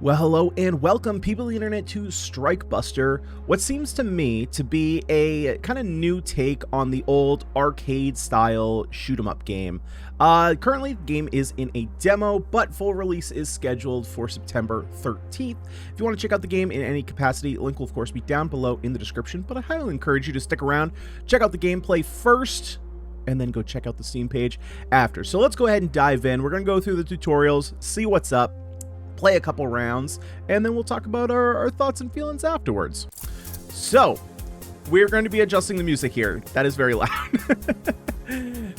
Well, hello and welcome, people of the internet, to Strikebuster, what seems to me to be a kind of new take on the old arcade-style shoot-'em-up game. Currently, the game is in a demo, but full release is scheduled for September 13th. If you want to check out the game in any capacity, link will, of course, be down below in the description, but I highly encourage you to stick around, check out the gameplay first, and then go check out the Steam page after. So let's go ahead and dive in. We're going to go through the tutorials, see what's up, play a couple rounds, and then we'll talk about our thoughts and feelings afterwards. So, we're going to be adjusting the music here. That is very loud.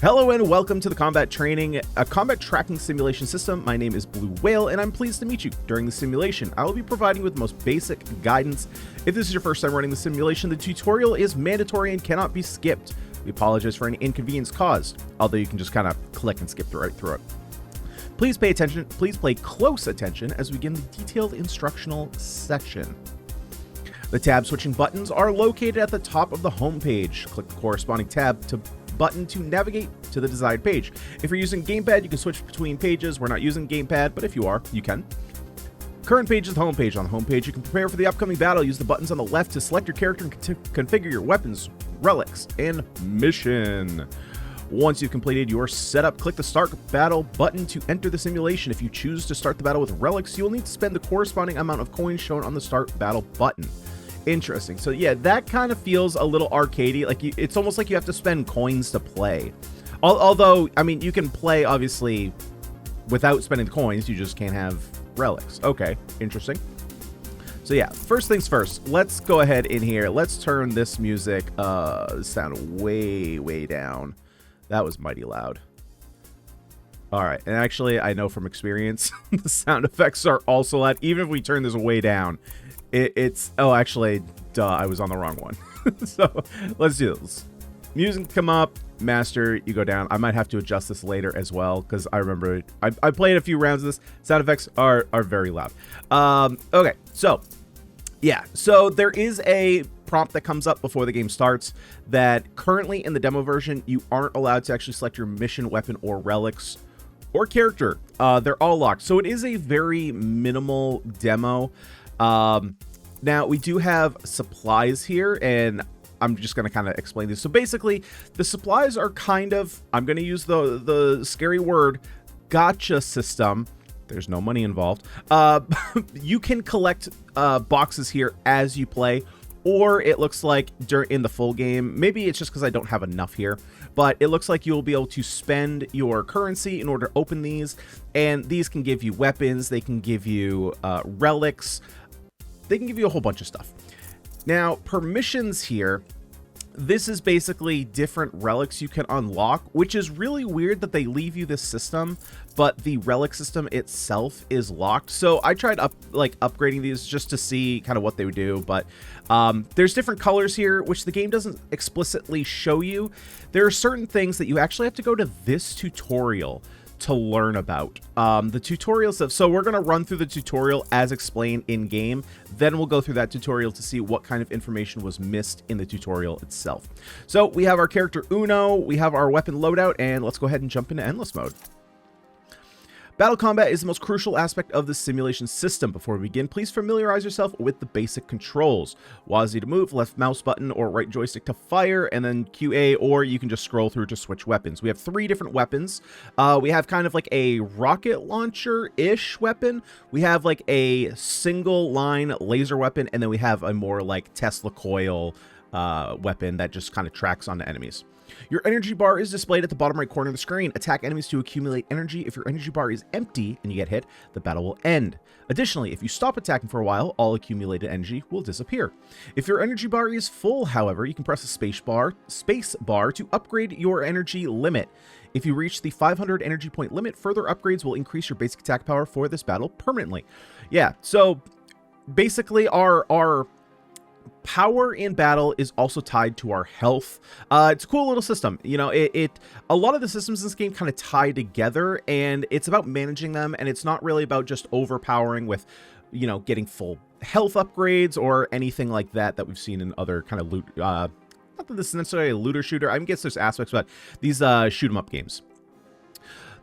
Hello and welcome to the Combat Training, a combat tracking simulation system. My name is Blue Whale, and I'm pleased to meet you. During the simulation, I will be providing you with the most basic guidance. If this is your first time running the simulation, the tutorial is mandatory and cannot be skipped. We apologize for any inconvenience caused, although you can just kind of click and skip right through it. Please pay attention, please pay close attention as we begin the detailed instructional section. The tab switching buttons are located at the top of the home page. Click the corresponding button to navigate to the desired page. If you're using Gamepad, you can switch between pages. We're not using Gamepad, but if you are, you can. Current page is the home page. On the home page, you can prepare for the upcoming battle. Use the buttons on the left to select your character and configure your weapons, relics, and mission. Once you've completed your setup, click the Start Battle button to enter the simulation. If you choose to start the battle with relics, you'll need to spend the corresponding amount of coins shown on the Start Battle button. Interesting. So yeah, that kind of feels a little arcadey. Like it's almost like you have to spend coins to play. Although, I mean, you can play, obviously, without spending the coins. You just can't have relics. Okay, interesting. So yeah, first things first, let's go ahead in here. Let's turn this music sound way down. That was mighty loud. All right, and actually, I know from experience, the sound effects are also loud. Even if we turn this way down, it's... Oh, actually, duh, I was on the wrong one. So, let's do this. Music come up, master, you go down. I might have to adjust this later as well, because I remember... I played a few rounds of this. Sound effects are very loud. Okay, so... Yeah, so there is a prompt that comes up before the game starts that currently in the demo version, you aren't allowed to actually select your mission, weapon, or relics or character. They're all locked. So it is a very minimal demo. Now, we do have supplies here, and I'm just going to kind of explain this. So basically, the supplies are kind of, I'm going to use the scary word, gotcha system. There's no money involved. You can collect boxes here as you play, or it looks like in the full game. Maybe it's just because I don't have enough here, but it looks like you'll be able to spend your currency in order to open these, and these can give you weapons, they can give you relics, they can give you a whole bunch of stuff. Now, permissions here, this is basically different relics you can unlock, which is really weird that they leave you this system, but the relic system itself is locked. So I tried upgrading these just to see kind of what they would do, but there's different colors here, which the game doesn't explicitly show you. There are certain things that you actually have to go to this tutorial to learn about. The tutorial stuff, so we're going to run through the tutorial as explained in game, then we'll go through that tutorial to see what kind of information was missed in the tutorial itself. So we have our character Uno, we have our weapon loadout, and let's go ahead and jump into endless mode. Battle combat is the most crucial aspect of the simulation system. Before we begin, please familiarize yourself with the basic controls. WASD to move, left mouse button or right joystick to fire, and then QA, or you can just scroll through to switch weapons. We have 3 different weapons. We have kind of like a rocket launcher-ish weapon. We have like a single line laser weapon, and then we have a more like Tesla coil weapon that just kind of tracks onto enemies. Your energy bar is displayed at the bottom right corner of the screen. Attack enemies to accumulate energy. If your energy bar is empty and you get hit, the battle will end. Additionally, if you stop attacking for a while, all accumulated energy will disappear. If your energy bar is full, however, you can press the space bar to upgrade your energy limit. If you reach the 500 energy point limit, further upgrades will increase your basic attack power for this battle permanently. Yeah, so basically our power in battle is also tied to our health. It's a cool little system. You know, a lot of the systems in this game kind of tie together, and it's about managing them, and it's not really about just overpowering with, you know, getting full health upgrades or anything like that we've seen in other kind of loot. Not that this is necessarily a looter shooter. I guess there's aspects, but these shoot 'em up games.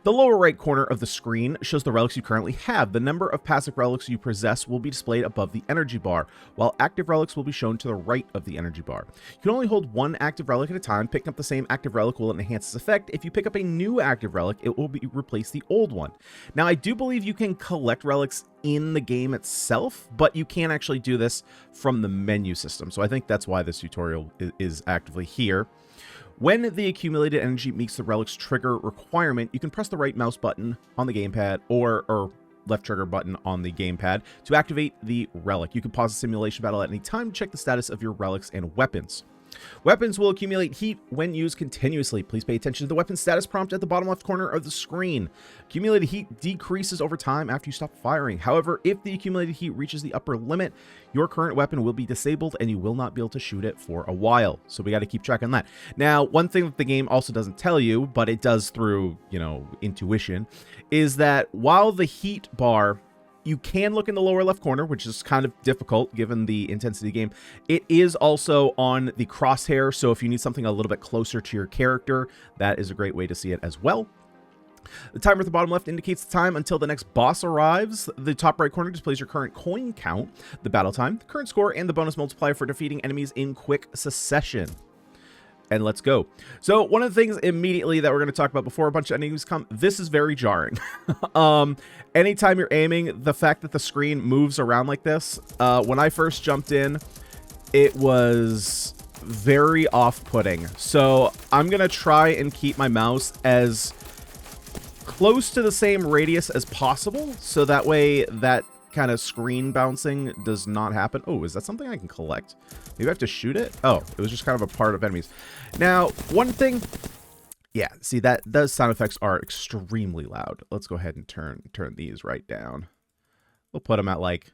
The lower right corner of the screen shows the relics you currently have. The number of passive relics you possess will be displayed above the energy bar, while active relics will be shown to the right of the energy bar. You can only hold one active relic at a time. Picking up the same active relic will enhance its effect. If you pick up a new active relic, it will replace the old one. Now, I do believe you can collect relics in the game itself, but you can't actually do this from the menu system. So I think that's why this tutorial is actively here. When the accumulated energy meets the relic's trigger requirement, you can press the right mouse button on the gamepad or left trigger button on the gamepad to activate the relic. You can pause the simulation battle at any time to check the status of your relics and weapons. Weapons will accumulate heat when used continuously. Please pay attention to the weapon status prompt at the bottom left corner of the screen. Accumulated heat decreases over time after you stop firing. However, if the accumulated heat reaches the upper limit, your current weapon will be disabled and you will not be able to shoot it for a while. So we got to keep track on that. Now, one thing that the game also doesn't tell you, but it does through, intuition, is that while the heat bar, you can look in the lower left corner, which is kind of difficult given the intensity of the game. It is also on the crosshair, so if you need something a little bit closer to your character, that is a great way to see it as well. The timer at the bottom left indicates the time until the next boss arrives. The top right corner displays your current coin count, the battle time, the current score, and the bonus multiplier for defeating enemies in quick succession. And let's go. So one of the things immediately that we're going to talk about before a bunch of enemies come, this is very jarring. Anytime you're aiming, the fact that the screen moves around like this, when I first jumped in, it was very off-putting. So I'm going to try and keep my mouse as close to the same radius as possible, so that way that kind of screen bouncing does not happen. Oh, is that something I can collect? Maybe I have to shoot it? Oh, it was just kind of a part of enemies. Now, one thing... Yeah, see, those sound effects are extremely loud. Let's go ahead and turn these right down. We'll put them at, like,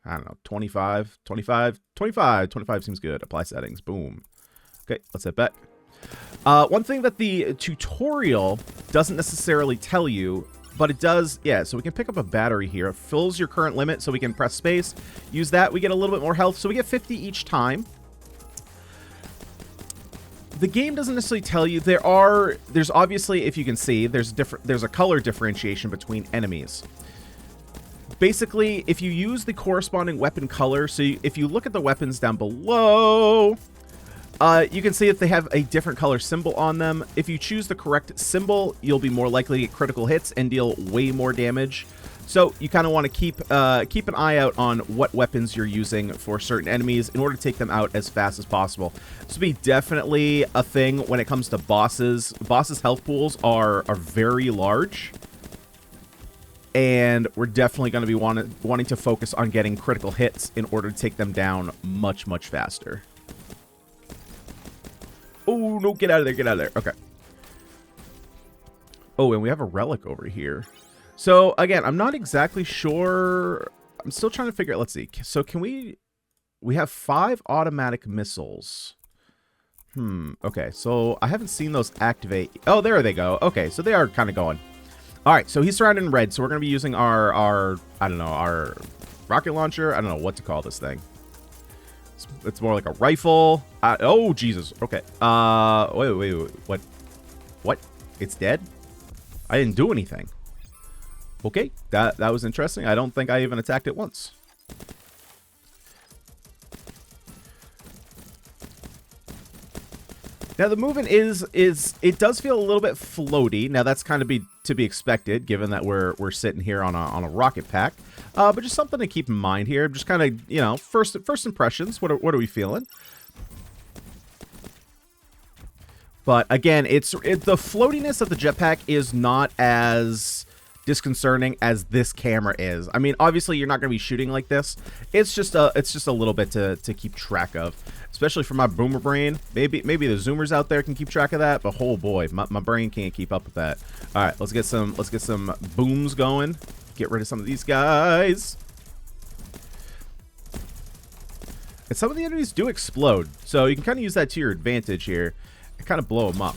I don't know, 25 seems good. Apply settings. Boom. Okay, let's hit back. One thing that the tutorial doesn't necessarily tell you, but it does, yeah, so we can pick up a battery here. It fills your current limit, so we can press space. Use that, we get a little bit more health, so we get 50 each time. The game doesn't necessarily tell you. There's obviously, if you can see, there's a color differentiation between enemies. Basically, if you use the corresponding weapon color, so if you look at the weapons down below, you can see that they have a different color symbol on them. If you choose the correct symbol, you'll be more likely to get critical hits and deal way more damage. So you kind of want to keep an eye out on what weapons you're using for certain enemies in order to take them out as fast as possible. This will be definitely a thing when it comes to bosses. Bosses' health pools are very large, and we're definitely going to be wanting to focus on getting critical hits in order to take them down much faster. Oh, no, get out of there, get out of there. Okay. Oh, and we have a relic over here. So, again, I'm not exactly sure. I'm still trying to figure out. Let's see. So, can we have 5 automatic missiles. Okay, so I haven't seen those activate. Oh, there they go. Okay, so they are kind of going. All right, so he's surrounded in red, so we're going to be using our, I don't know, our rocket launcher. I don't know what to call this thing. It's more like a rifle. Oh, Jesus. Okay. Wait. What? It's dead? I didn't do anything. Okay, that was interesting. I don't think I even attacked it once. Now the movement it does feel a little bit floaty. Now that's kind of to be expected, given that we're sitting here on a rocket pack. But just something to keep in mind here. Just kind of, first impressions. What are we feeling? But again, the floatiness of the jetpack is not as disconcerting as this camera is. I mean, obviously you're not going to be shooting like this. It's just a little bit to keep track of, especially for my boomer brain. Maybe the zoomers out there can keep track of that, but oh boy, my brain can't keep up with that. All right, let's get some booms going. Get rid of some of these guys. And some of the enemies do explode, so you can kind of use that to your advantage here and kind of blow them up.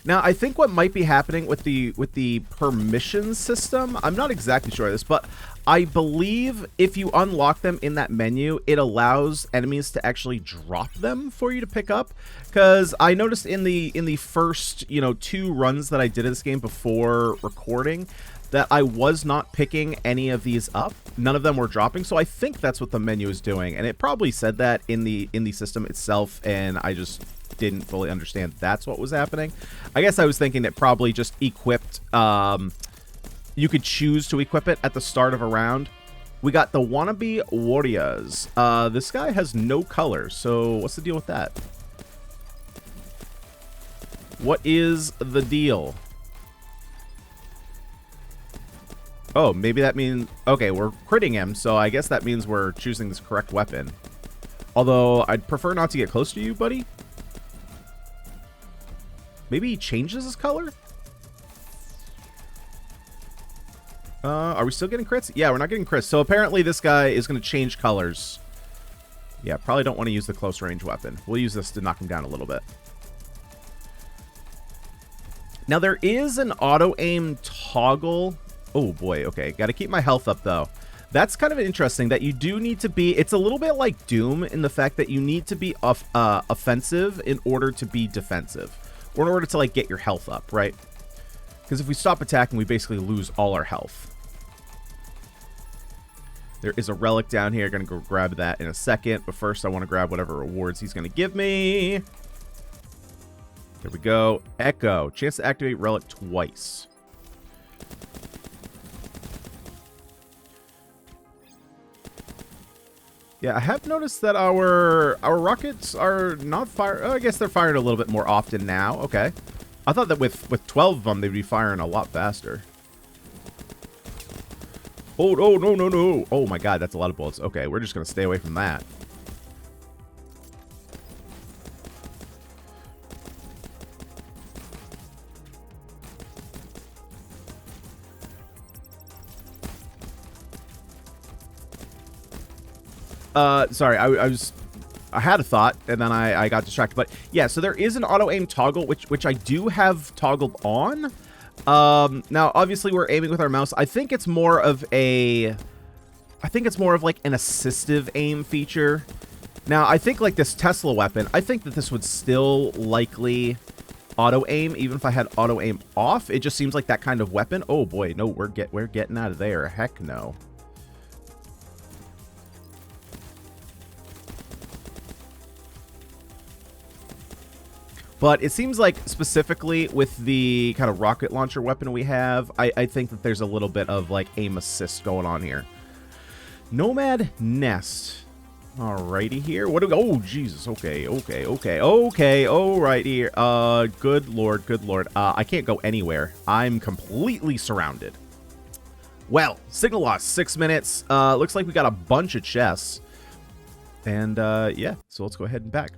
Now, I think what might be happening with the permission system, I'm not exactly sure of this, but I believe if you unlock them in that menu, it allows enemies to actually drop them for you to pick up. Because I noticed in the first, 2 runs that I did of this game before recording, that I was not picking any of these up. None of them were dropping, so I think that's what the menu is doing. And it probably said that in the system itself, and I just didn't fully understand that's what was happening. I guess I was thinking it probably just equipped, you could choose to equip it at the start of a round. We got the Wannabe Warriors. This guy has no color, so what's the deal with that? What is the deal? Oh, maybe that means... Okay, we're critting him, so I guess that means we're choosing this correct weapon. Although, I'd prefer not to get close to you, buddy. Maybe he changes his color? Are we still getting crits? Yeah, we're not getting crits. So apparently this guy is going to change colors. Yeah, probably don't want to use the close range weapon. We'll use this to knock him down a little bit. Now, there is an auto-aim toggle. Oh, boy. Okay. Got to keep my health up, though. That's kind of interesting that you do need to be... It's a little bit like Doom in the fact that you need to be offensive in order to be defensive. Or in order to, like, get your health up, right? Because if we stop attacking, we basically lose all our health. There is a relic down here. Going to go grab that in a second. But first, I want to grab whatever rewards he's going to give me. There we go. Echo. Chance to activate relic twice. Yeah, I have noticed that our rockets are not fire. Oh, I guess they're firing a little bit more often now. Okay. I thought that with 12 of them, they'd be firing a lot faster. Oh, no, no, no, no. Oh, my God, that's a lot of bullets. Okay, we're just going to stay away from that. Sorry, I had a thought, and then I got distracted. But yeah, so there is an auto-aim toggle, which I do have toggled on. Now, obviously, we're aiming with our mouse. I think it's more of like an assistive aim feature. Now, I think like this Tesla weapon, I think that this would still likely auto-aim, even if I had auto-aim off. It just seems like that kind of weapon. Oh, boy, no, we're getting out of there. Heck no. But it seems like specifically with the kind of rocket launcher weapon we have, I think that there's a little bit of like aim assist going on here. Nomad Nest. Alrighty here. What do we... Oh, Jesus. Okay. Alright here. Good lord. I can't go anywhere. I'm completely surrounded. Well, signal loss, 6 minutes. Looks like we got a bunch of chests. And, yeah. So let's go ahead and back.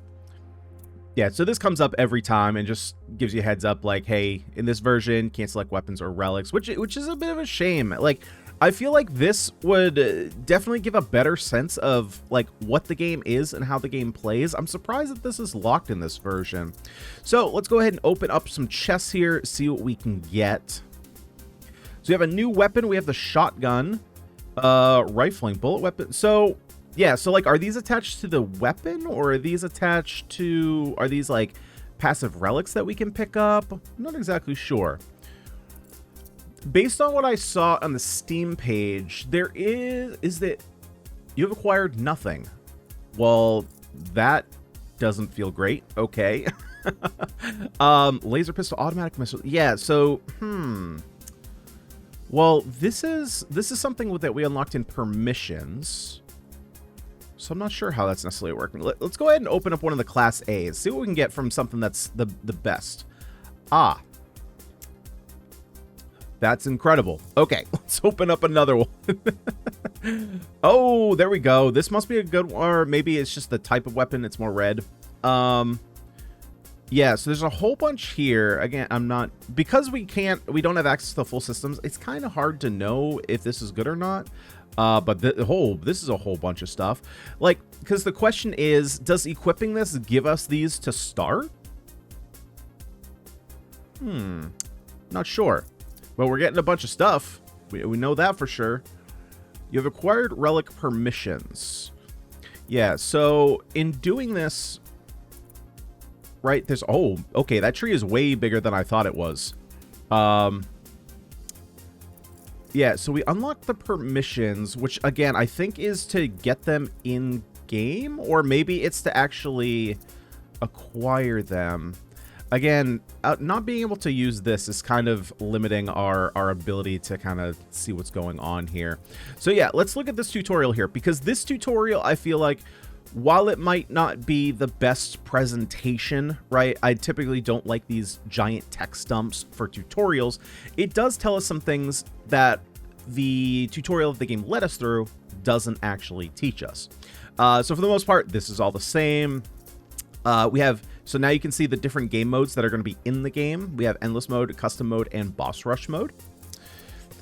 Yeah, so this comes up every time and just gives you a heads up like, hey, in this version, can't select weapons or relics, which is a bit of a shame. Like, I feel like this would definitely give a better sense of like what the game is and how the game plays. I'm surprised that this is locked in this version. So let's go ahead and open up some chests here, see what we can get. So we have a new weapon. We have the shotgun, rifling, bullet weapon. So... yeah, so, like, are these attached to the weapon, or are these attached to... are these, like, passive relics that we can pick up? I'm not exactly sure. Based on what I saw on the Steam page, there is that you have acquired nothing. Well, that doesn't feel great. Okay. Laser pistol, automatic missile. Yeah, so, well, this is something that we unlocked in permissions. So I'm not sure how that's necessarily working. Let's go ahead and open up one of the Class A's. See what we can get from something that's the best. Ah. That's incredible. Okay, let's open up another one. Oh, there we go. This must be a good one. Or maybe it's just the type of weapon. It's more red. Yeah, so there's a whole bunch here. Again, I'm not... because we don't have access to the full systems, it's kind of hard to know if this is good or not. But this is a whole bunch of stuff. Like, because the question is, does equipping this give us these to start? Not sure. Well, we're getting a bunch of stuff. We know that for sure. You have acquired relic permissions. Yeah, so in doing this, right, there's, oh, okay, that tree is way bigger than I thought it was. Yeah, so we unlock the permissions, which, again, I think is to get them in-game, or maybe it's to actually acquire them. Again, not being able to use this is kind of limiting our ability to kind of see what's going on here. So yeah, let's look at this tutorial here, because this tutorial, I feel like, while it might not be the best presentation, right, I typically don't like these giant text dumps for tutorials, it does tell us some things that the tutorial of the game led us through doesn't actually teach us. So for the most part, this is all the same. So now you can see the different game modes that are going to be in the game. We have endless mode, custom mode, and boss rush mode.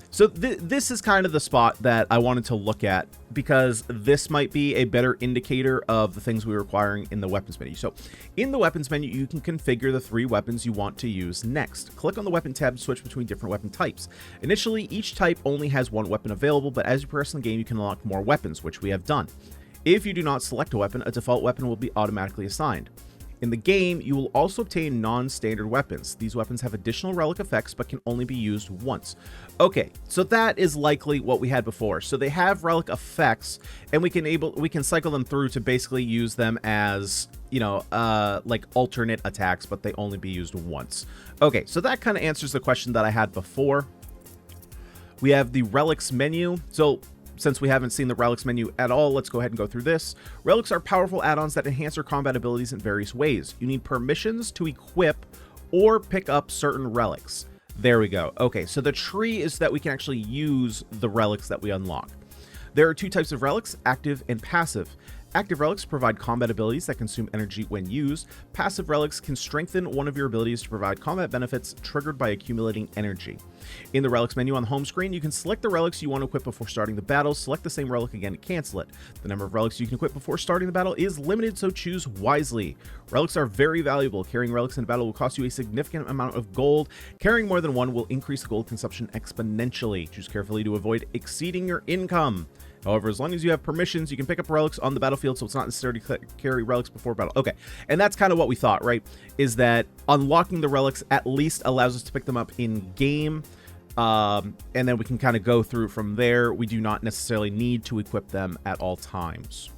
So this is kind of the spot that I wanted to look at, because this might be a better indicator of the things we were acquiring in the weapons menu. So in the weapons menu, you can configure the 3 weapons you want to use next. Click on the weapon tab to switch between different weapon types. Initially, each type only has 1 weapon available, but as you progress in the game, you can unlock more weapons, which we have done. If you do not select a weapon, a default weapon will be automatically assigned. In the game, you will also obtain non-standard weapons. These weapons have additional relic effects, but can only be used once. Okay, so that is likely what we had before. So they have relic effects, and we can cycle them through to basically use them as, you know, like alternate attacks, but they only be used once. Okay, so that kind of answers the question that I had before. We have the relics menu. So since we haven't seen the relics menu at all, let's go ahead and go through this. Relics are powerful add-ons that enhance your combat abilities in various ways. You need permissions to equip or pick up certain relics. There we go. Okay, so the tree is that we can actually use the relics that we unlock. There are 2 types of relics, active and passive. Active relics provide combat abilities that consume energy when used. Passive relics can strengthen one of your abilities to provide combat benefits triggered by accumulating energy. In the relics menu on the home screen, you can select the relics you want to equip before starting the battle. Select the same relic again to cancel it. The number of relics you can equip before starting the battle is limited, so choose wisely. Relics are very valuable. Carrying relics in battle will cost you a significant amount of gold. Carrying more than one will increase the gold consumption exponentially. Choose carefully to avoid exceeding your income. However, as long as you have permissions, you can pick up relics on the battlefield, so it's not necessary to carry relics before battle. Okay, and that's kind of what we thought, right? Is that unlocking the relics at least allows us to pick them up in-game, and then we can kind of go through from there. We do not necessarily need to equip them at all times.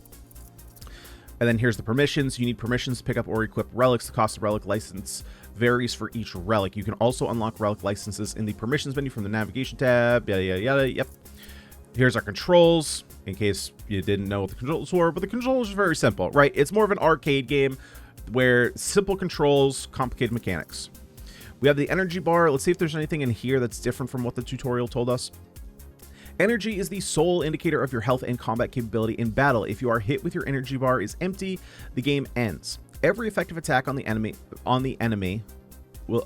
And then here's the permissions. You need permissions to pick up or equip relics. The cost of relic license varies for each relic. You can also unlock relic licenses in the permissions menu from the navigation tab. Yada, yada, yada. Yep. Here's our controls, in case you didn't know what the controls were, but the controls are very simple, right? It's more of an arcade game where simple controls, complicated mechanics. We have the energy bar. Let's see if there's anything in here that's different from what the tutorial told us. Energy is the sole indicator of your health and combat capability in battle. If you are hit with your energy bar is empty, the game ends. Every effective attack on the enemy will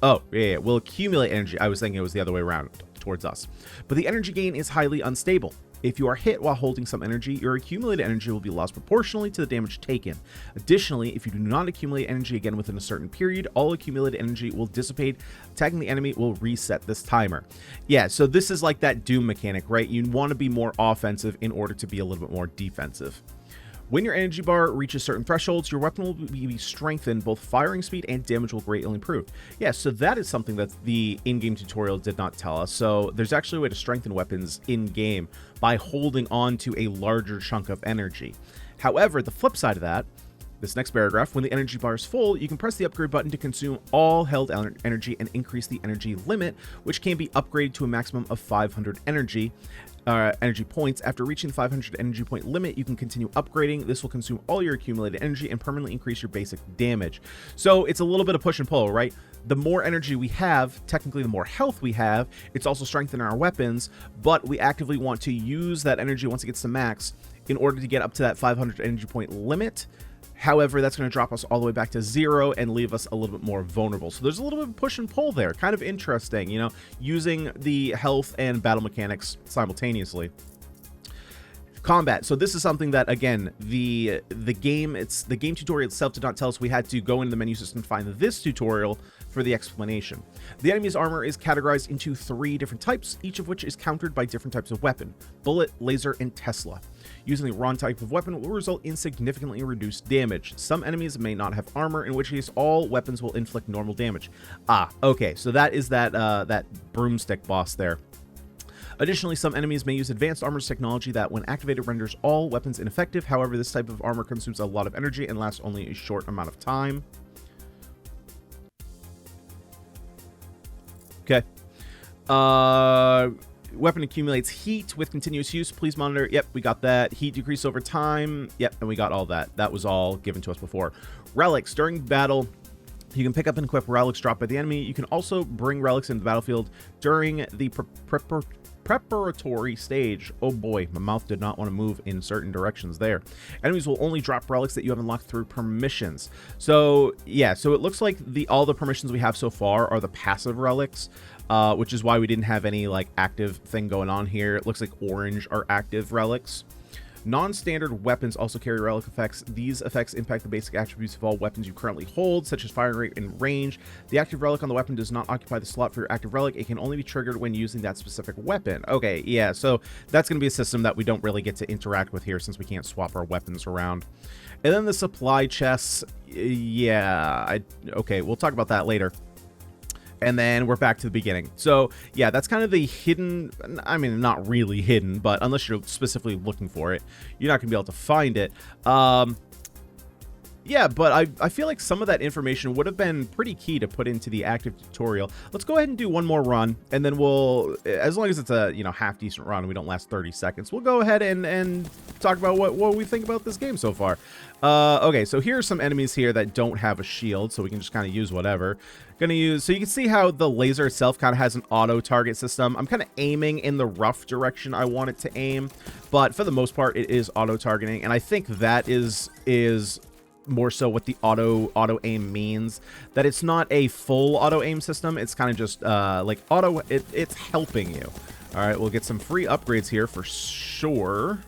accumulate energy. I was thinking it was the other way around towards us. But the energy gain is highly unstable. If you are hit while holding some energy, your accumulated energy will be lost proportionally to the damage taken. Additionally, if you do not accumulate energy again within a certain period, all accumulated energy will dissipate. Attacking the enemy will reset this timer. Yeah, so this is like that Doom mechanic, right? You want to be more offensive in order to be a little bit more defensive. When your energy bar reaches certain thresholds, your weapon will be strengthened. Both firing speed and damage will greatly improve. Yeah, so that is something that the in-game tutorial did not tell us. So there's actually a way to strengthen weapons in-game by holding on to a larger chunk of energy. However, the flip side of that, this next paragraph, when the energy bar is full, you can press the upgrade button to consume all held energy and increase the energy limit, which can be upgraded to a maximum of 500 energy points. After reaching the 500 energy point limit, you can continue upgrading. This will consume all your accumulated energy and permanently increase your basic damage. So it's a little bit of push and pull, right? The more energy we have, technically the more health we have. It's also strengthening our weapons, but we actively want to use that energy once it gets to max in order to get up to that 500 energy point limit. However, that's going to drop us all the way back to 0 and leave us a little bit more vulnerable. So there's a little bit of push and pull there. Kind of interesting, you know, using the health and battle mechanics simultaneously. Combat. So this is something that, again, the game tutorial itself did not tell us. We had to go into the menu system to find this tutorial for the explanation. The enemy's armor is categorized into 3 different types, each of which is countered by different types of weapon: bullet, laser, and Tesla. Using the wrong type of weapon will result in significantly reduced damage. Some enemies may not have armor, in which case all weapons will inflict normal damage. Okay, so that is that broomstick boss there. Additionally, some enemies may use advanced armor technology that, when activated, renders all weapons ineffective. However, this type of armor consumes a lot of energy and lasts only a short amount of time. Okay. Weapon accumulates heat with continuous use. Please monitor. Yep, we got that. Heat decrease over time. Yep, and we got all that. That was all given to us before. Relics. During battle, you can pick up and equip relics dropped by the enemy. You can also bring relics into the battlefield during the preparatory stage. Oh boy, my mouth did not want to move in certain directions there. Enemies will only drop relics that you have unlocked through permissions. So yeah, so it looks like all the permissions we have so far are the passive relics, which is why we didn't have any like active thing going on here. It looks like orange are active relics. Non-standard weapons also carry relic effects. These effects impact the basic attributes of all weapons you currently hold, such as firing rate and range. The active relic on the weapon does not occupy the slot for your active relic. It can only be triggered when using that specific weapon. Okay, yeah, so that's going to be a system that we don't really get to interact with here since we can't swap our weapons around. And then the supply chests, yeah, okay, we'll talk about that later. And then we're back to the beginning. So yeah, that's kind of the hidden, I mean, not really hidden, but unless you're specifically looking for it, you're not gonna be able to find it. Yeah, but I feel like some of that information would have been pretty key to put into the active tutorial. Let's go ahead and do one more run, and then we'll, as long as it's a, you know, half decent run and we don't last 30 seconds, we'll go ahead and talk about what we think about this game so far. Okay, so here are some enemies here that don't have a shield, so we can just kind of use whatever. Gonna use, so you can see how the laser itself kind of has an auto target system. I'm kind of aiming in the rough direction I want it to aim, but for the most part it is auto targeting, and I think that is more so what the auto aim means, that it's not a full auto aim system. It's kind of just like auto, it's helping you. All right, we'll get some free upgrades here for sure.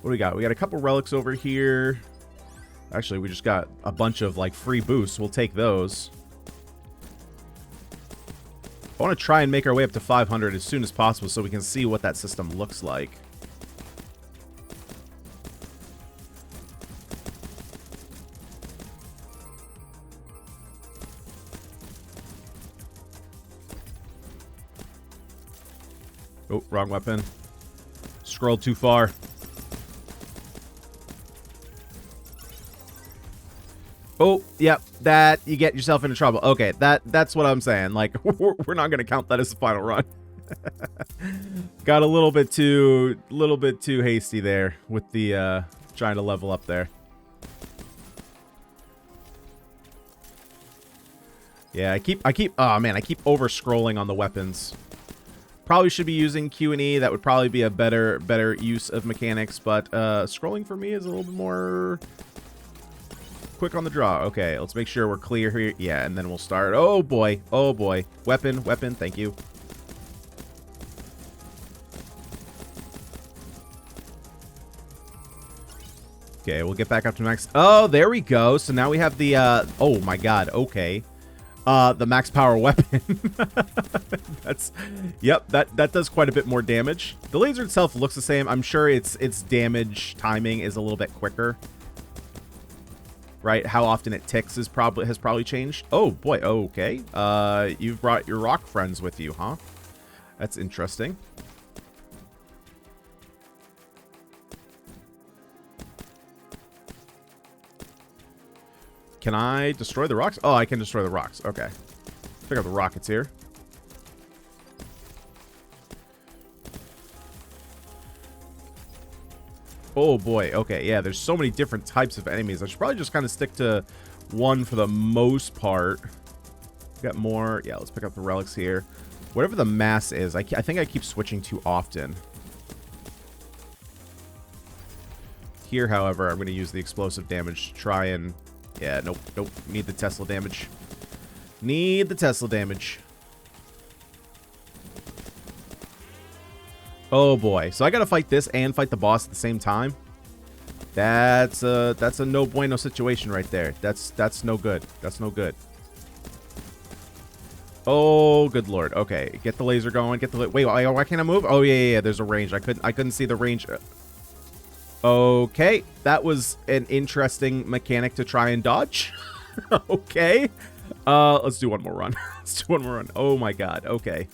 What do we got? We got a couple relics over here. Actually, we just got a bunch of like free boosts. We'll take those. I want to try and make our way up to 500 as soon as possible so we can see what that system looks like. Oh, wrong weapon. Scrolled too far. Oh, yep, that, you get yourself into trouble. Okay, that's what I'm saying. Like, we're not going to count that as the final run. Got a little bit too hasty there with the trying to level up there. Yeah, I keep oh man, I keep over scrolling on the weapons. Probably should be using Q and E. That would probably be a better use of mechanics, but scrolling for me is a little bit more quick on the draw. Okay, let's make sure we're clear here. Yeah, and then we'll start. Oh boy, oh boy. Weapon, thank you. Okay, we'll get back up to max. Oh, there we go. So now we have the oh my god, okay. The max power weapon. That's, yep, that does quite a bit more damage. The laser itself looks the same. I'm sure its damage timing is a little bit quicker. Right? How often it ticks has probably changed. Oh boy, okay. You've brought your rock friends with you, huh? That's interesting. Can I destroy the rocks? Oh, I can destroy the rocks. Okay. Pick up the rockets here. Oh boy, okay, yeah, there's so many different types of enemies. I should probably just kind of stick to one for the most part. Got more. Yeah, let's pick up the relics here. Whatever the mass is, I think I keep switching too often. Here, however, I'm going to use the explosive damage to try and... Yeah, nope. Need the Tesla damage. Need the Tesla damage. Oh boy. So I gotta fight this and fight the boss at the same time. That's a no bueno situation right there. That's no good. That's no good. Oh, good lord. Okay, get the laser going. Get the wait. Why can't I move? Oh yeah. There's a range. I couldn't see the range. Okay, that was an interesting mechanic to try and dodge. Okay, let's do one more run. Let's do one more run. Oh my god. Okay,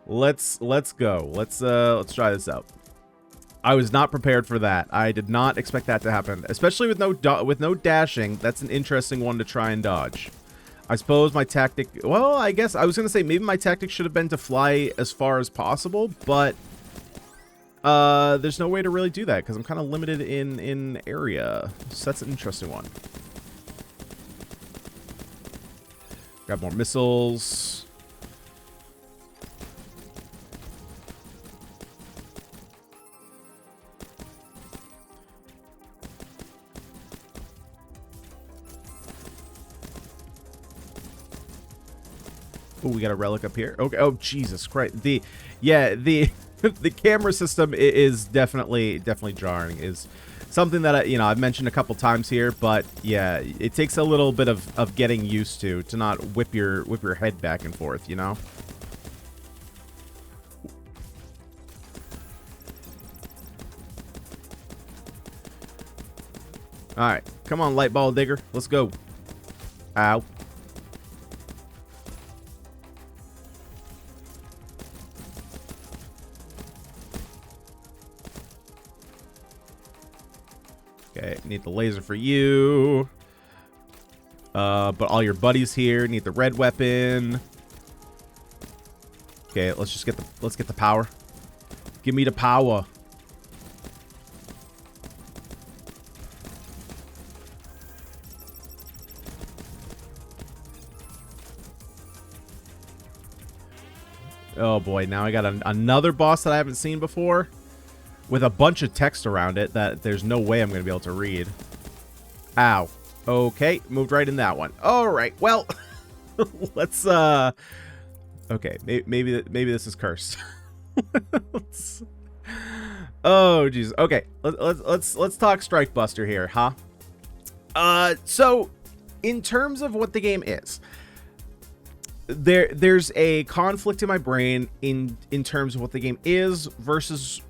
let's go. Let's try this out. I was not prepared for that. I did not expect that to happen, especially with no dashing. That's an interesting one to try and dodge. I suppose my tactic... Well, I guess I was going to say maybe my tactic should have been to fly as far as possible, but there's no way to really do that because I'm kind of limited in area. So that's an interesting one. Grab more missiles. Oh, we got a relic up here. Okay. Oh, Jesus Christ. The camera system is definitely jarring. Is something that I've mentioned a couple times here, but yeah, it takes a little bit of getting used to not whip your head back and forth, you know. All right, come on, light ball digger, let's go. Ow. Okay, need the laser for you. But all your buddies here need the red weapon. Okay, let's get the power. Give me the power. Oh boy, now I got another boss that I haven't seen before, with a bunch of text around it that there's no way I'm going to be able to read. Ow. Okay, moved right in that one. All right, well, let's, okay, maybe this is cursed. Oh, jeez. Okay, let's talk Strike Buster here, huh? So, in terms of what the game is, there's a conflict in my brain in terms of what the game is versus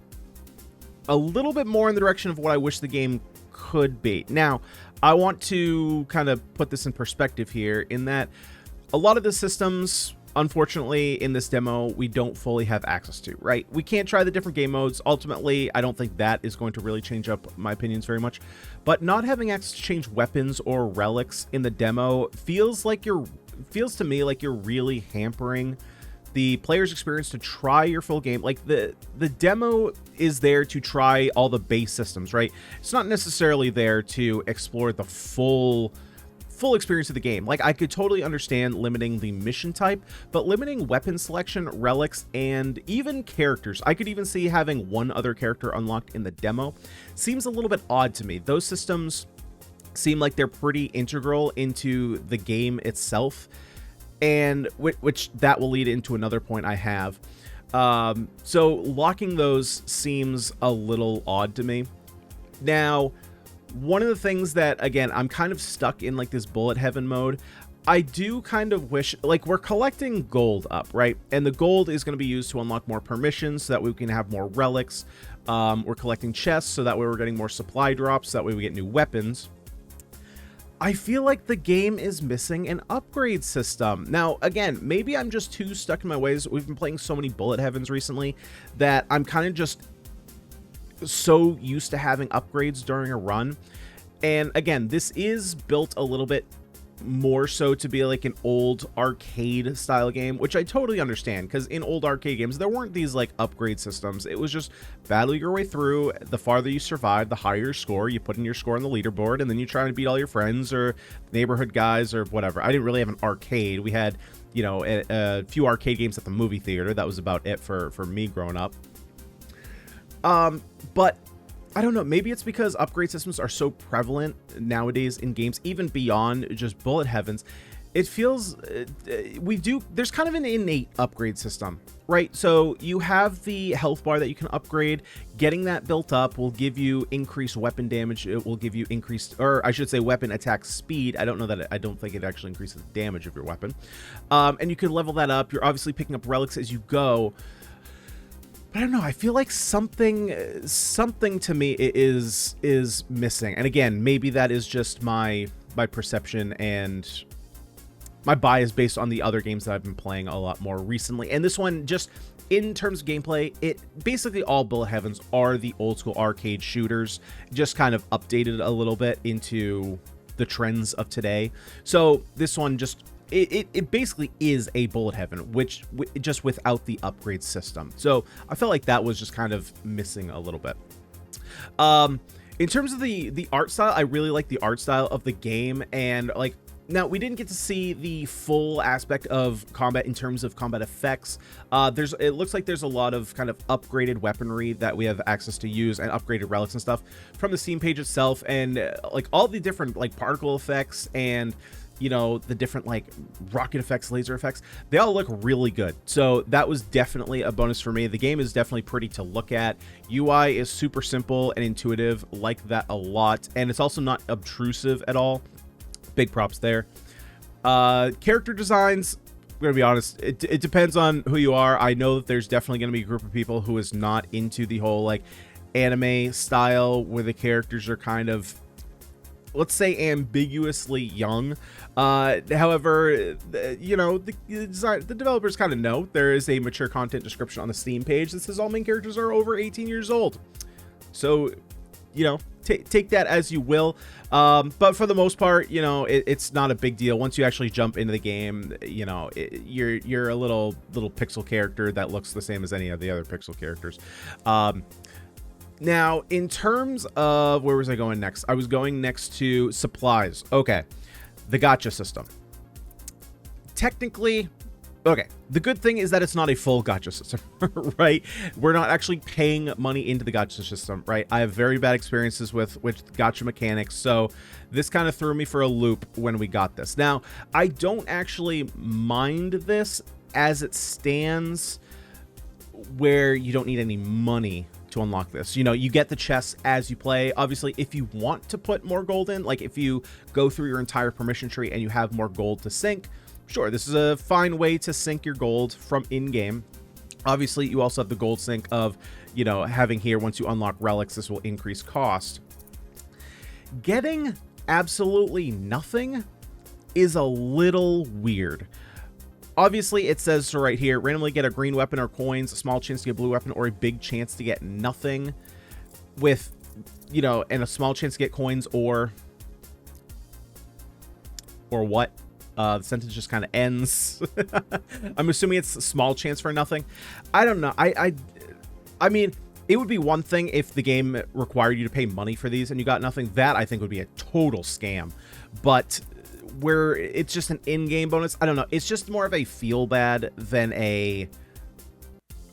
a little bit more in the direction of what I wish the game could be. Now, I want to kind of put this in perspective here in that a lot of the systems, unfortunately, in this demo, we don't fully have access to, right? We can't try the different game modes. Ultimately, I don't think that is going to really change up my opinions very much. But not having access to change weapons or relics in the demo feels to me like you're really hampering the player's experience to try your full game. Like the demo is there to try all the base systems, right? It's not necessarily there to explore the full experience of the game. Like, I could totally understand limiting the mission type, but limiting weapon selection, relics, and even characters. I could even see having one other character unlocked in the demo. Seems a little bit odd to me. Those systems seem like they're pretty integral into the game itself, and which that will lead into another point I have. So locking those seems a little odd to me. Now, one of the things that, again, I'm kind of stuck in like this bullet heaven mode. I do kind of wish, like, we're collecting gold up, right? And the gold is going to be used to unlock more permissions so that we can have more relics. We're collecting chests so that way we're getting more supply drops, so that way we get new weapons. I feel like the game is missing an upgrade system. Now, again, maybe I'm just too stuck in my ways. We've been playing so many bullet heavens recently that I'm kind of just so used to having upgrades during a run. And again, this is built a little bit more so to be like an old arcade style game, which I totally understand, because in old arcade games there weren't these like upgrade systems. It was just battle your way through. The farther you survive, the higher your score. You put in your score on the leaderboard, and then you try to beat all your friends or neighborhood guys or whatever. I didn't really have an arcade. We had, you know, a few arcade games at the movie theater. That was about it for me growing up. But I don't know, maybe it's because upgrade systems are so prevalent nowadays in games, even beyond just bullet heavens. it feels there's kind of an innate upgrade system, right? So you have the health bar that you can upgrade. Getting that built up will give you increased weapon damage. It will give you increased, or I should say, weapon attack speed. I don't know that I don't think it actually increases the damage of your weapon. And you can level that up. You're obviously picking up relics as you go. But I don't know, I feel like something to me is missing. And again, maybe that is just my perception and my bias based on the other games that I've been playing a lot more recently. And this one, just in terms of gameplay, it basically all Bullet Heavens are the old school arcade shooters, just kind of updated a little bit into the trends of today. So this one just, it basically is a Bullet Heaven, which just without the upgrade system. So I felt like that was just kind of missing a little bit. In terms of the art style, I really like the art style of the game. And like, now we didn't get to see the full aspect of combat in terms of combat effects. It looks like there's a lot of kind of upgraded weaponry that we have access to use, and upgraded relics and stuff from the Steam page itself, and like all the different like particle effects and, you know, the different like rocket effects, laser effects, they all look really good. So that was definitely a bonus for me. The game is definitely pretty to look at. UI is super simple and intuitive, like that a lot, and it's also not obtrusive at all. Big props there. Character designs, I'm gonna be honest, it depends on who you are. I know that there's definitely gonna be a group of people who is not into the whole like anime style where the characters are kind of, let's say, ambiguously young. However, you know, the developers kind of know there is a mature content description on the Steam page that says all main characters are over 18 years old. So, you know, take that as you will. But for the most part, you know, it's not a big deal. Once you actually jump into the game, you know, you're a little pixel character that looks the same as any of the other pixel characters. Now, in terms of, where was I going next? I was going next to supplies. Okay, the gacha system. Technically, okay, the good thing is that it's not a full gacha system, right? We're not actually paying money into the gacha system, right? I have very bad experiences with gacha mechanics, so this kind of threw me for a loop when we got this. Now, I don't actually mind this as it stands, where you don't need any money to unlock this. You know, you get the chests as you play. Obviously, if you want to put more gold in, like if you go through your entire permission tree and you have more gold to sink, sure, this is a fine way to sink your gold from in-game. Obviously, you also have the gold sink of, you know, having here, once you unlock relics, this will increase cost. Getting absolutely nothing is a little weird. Obviously, it says so right here, randomly get a green weapon or coins, a small chance to get a blue weapon, or a big chance to get nothing, with, you know, and a small chance to get coins or what? The sentence just kind of ends. I'm assuming it's a small chance for nothing. I don't know. I mean, it would be one thing if the game required you to pay money for these and you got nothing. That, I think, would be a total scam. But where it's just an in-game bonus, I don't know. It's just more of a feel bad than a,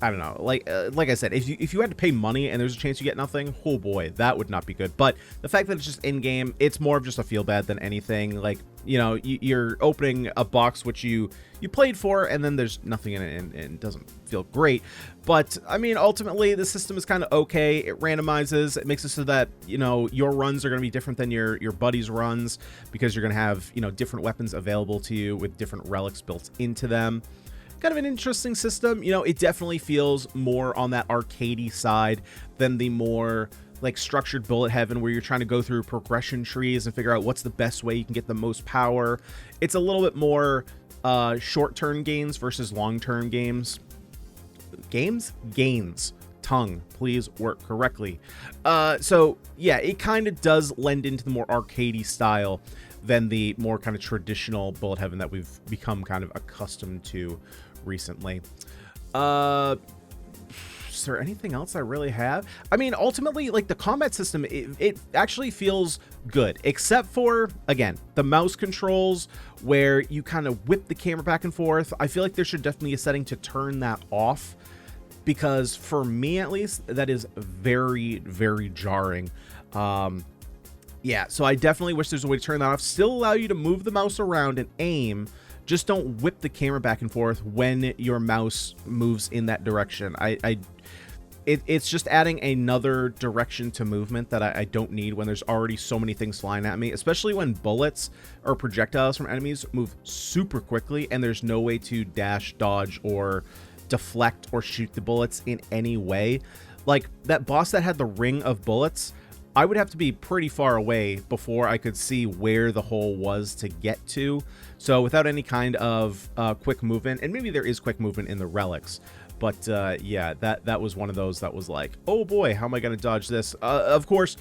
I don't know. Like I said, if you had to pay money and there's a chance you get nothing, oh boy, that would not be good. But the fact that it's just in-game, it's more of just a feel bad than anything. Like, you know, you're opening a box which you played for, and then there's nothing in it, and it doesn't feel great. But I mean, ultimately, the system is kind of okay. It randomizes. It makes it so that, you know, your runs are going to be different than your buddies' runs, because you're going to have, you know, different weapons available to you with different relics built into them. Kind of an interesting system. You know, it definitely feels more on that arcadey side than the more like structured Bullet Heaven, where you're trying to go through progression trees and figure out what's the best way you can get the most power. It's a little bit more short-term gains versus long-term gains. Gains. Tongue, please work correctly. So yeah, it kind of does lend into the more arcadey style than the more kind of traditional Bullet Heaven that we've become kind of accustomed to recently. Is there anything else I really have? I mean, ultimately, like, the combat system, it actually feels good, except for, again, the mouse controls, where you kind of whip the camera back and forth. I feel like there should definitely be a setting to turn that off, because for me, at least, that is very, very jarring. Yeah, so I definitely wish there's a way to turn that off. Still allow you to move the mouse around and aim. Just don't whip the camera back and forth when your mouse moves in that direction. It's just adding another direction to movement that I don't need when there's already so many things flying at me, especially when bullets or projectiles from enemies move super quickly and there's no way to dash, dodge, or deflect or shoot the bullets in any way. Like that boss that had the ring of bullets, I would have to be pretty far away before I could see where the hole was to get to. So without any kind of quick movement, and maybe there is quick movement in the relics, but yeah, that was one of those that was like, oh boy, how am I going to dodge this? Of course,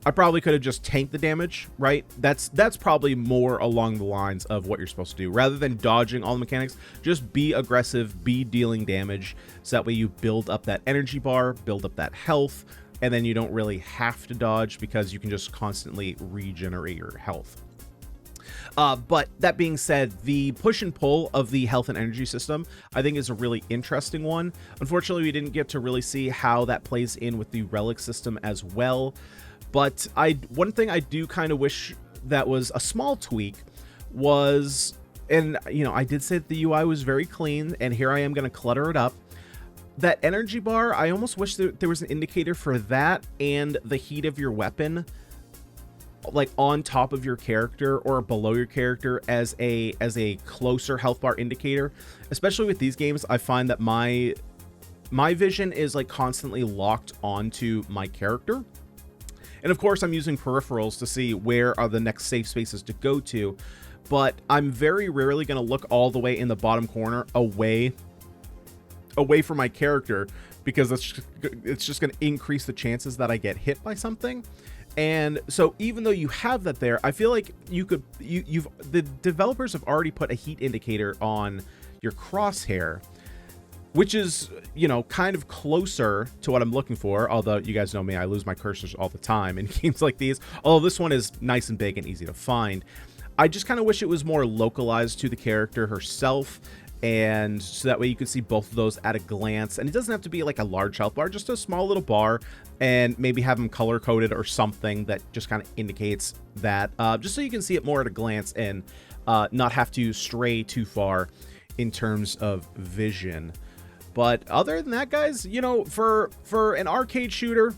I probably could have just tanked the damage, right? That's probably more along the lines of what you're supposed to do. Rather than dodging all the mechanics, just be aggressive, be dealing damage, so that way you build up that energy bar, build up that health, and then you don't really have to dodge because you can just constantly regenerate your health. But that being said, the push and pull of the health and energy system, I think, is a really interesting one. Unfortunately, we didn't get to really see how that plays in with the relic system as well. But one thing I do kind of wish that was a small tweak was, and you know, I did say that the UI was very clean, and here I am going to clutter it up. That energy bar, I almost wish that there was an indicator for that and the heat of your weapon, like on top of your character or below your character as a closer health bar indicator. Especially with these games, I find that my vision is like constantly locked onto my character. And of course, I'm using peripherals to see where are the next safe spaces to go to, but I'm very rarely going to look all the way in the bottom corner away from my character, because it's just going to increase the chances that I get hit by something. And so even though you have that there, I feel like the developers have already put a heat indicator on your crosshair, which is, you know, kind of closer to what I'm looking for. Although you guys know me, I lose my cursors all the time in games like these. Although this one is nice and big and easy to find. I just kind of wish it was more localized to the character herself, and so that way you could see both of those at a glance. And it doesn't have to be like a large health bar, just a small little bar, and maybe have them color coded or something that just kind of indicates that, just so you can see it more at a glance and not have to stray too far in terms of vision. But other than that, guys, you know, for an arcade shooter,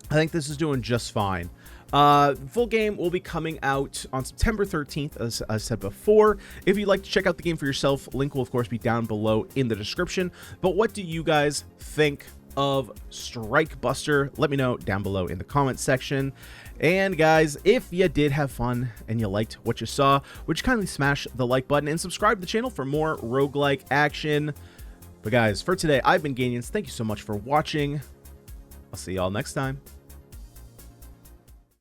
I think this is doing just fine. Full game will be coming out on September 13th, as I said before. If you'd like to check out the game for yourself, link will of course be down below in the description. But what do you guys think of Strike Buster? Let me know down below in the comments section. And guys, if you did have fun and you liked what you saw, would you kindly smash the like button and subscribe to the channel for more roguelike action. But guys, for today, I've been Ganyonz. Thank you so much for watching. I'll see y'all next time.